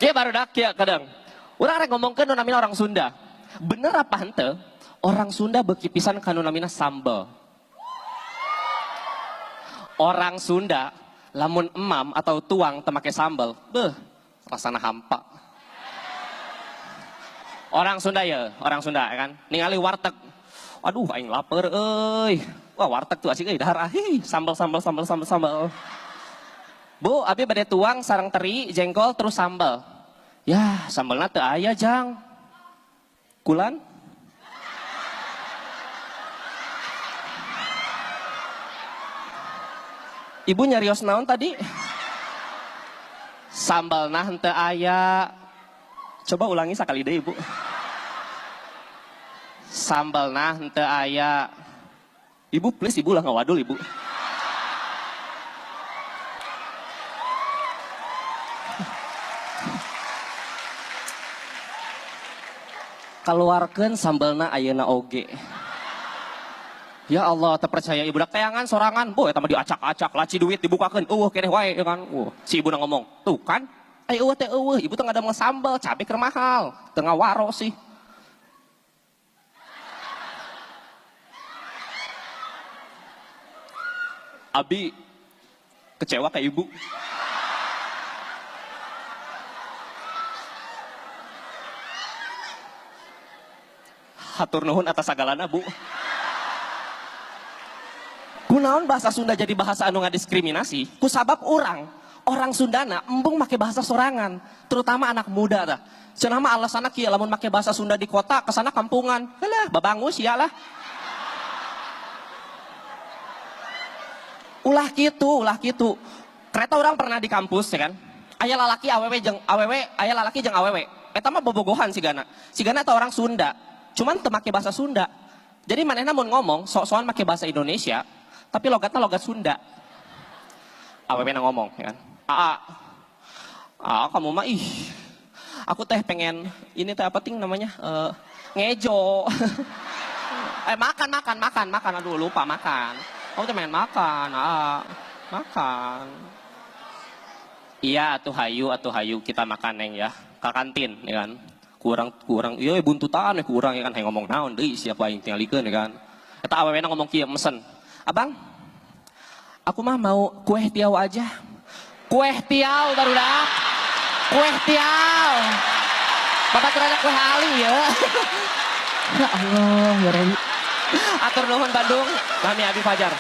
Kia baru dak kia kadang. Urang rek ngomongkeun nu namina orang Sunda. Bener apa henteu? Orang Sunda beuki pisan ka nu namina sambel. Orang Sunda lamun emam atau tuang teu make sambel, beuh, rasana hampa. Orang Sunda ya kan. Ningali warteg. Aduh aing lapar euy. Wah, warteg tuh asik euy dahar ahi, sambel. Bu, abi bade tuang sareng teri, jengkol terus sambel. Ya, sambelna teu aya, Jang. Kulan? Ibu nyarios naon tadi? Sambelna henteu aya. Coba ulangi sakali deui, Ibu. Sambelna henteu aya. Ibu please, Ibu lah ngawadul, Ibu. Keluarkan sambelna ayeuna oge. Ya Allah, terpercaya ibu dak tayangan sorangan, boy eta mah diacak-acak, laci duit dibukakeun, keneh wae ya kan. Si ibu na ngomong, "Tuh kan, eueuh teh eueuh, ibu teh ngadamel sambel, cabe keur mahal, teu ngawaro sih." Abi kecewa ke ibu. Hatur nuhun atas sagalana, Bu. Kunaon bahasa Sunda jadi bahasa anu ngadiskriminasi? Kusabab orang Sundana embung make bahasa sorangan, terutama anak muda tah. Cenah mah alasanna kieu lamun make bahasa Sunda di kota, kesana kampungan. Helah, babangus ya lah. Ulah kitu. Kereta orang pernah di kampus ya kan. Aya lalaki awewe jeung awewe. Eta mah bobogohan sigana. Sigana eta orang Sunda. Cuman teu make bahasa Sunda. Jadi manehna mun ngomong sok-sokan make bahasa Indonesia, tapi logatnya logat Sunda. Awewe na ngomong ya kan. Kamu mah aku teh pengen ini teh apa ting namanya? Ngejo. Makan. Aduh lupa makan. Kamu teh pengen makan. Makan. Iya atuh hayu kita makan neng ya. Ka kantin ya kan. Kurang iya buntutan kurang ya kan hayang ngomong naon deui siapa yang tingalikeun ya kan. Eta awewena ngomong kieu mesen. Abang, aku mah mau kue tiaw aja. Kue tiaw barudak. Kue tiaw. Babaturanna kue ali ya. Ya Allah, ya Rabbi. Atur nuhun Bandung, kami Abi Fajar.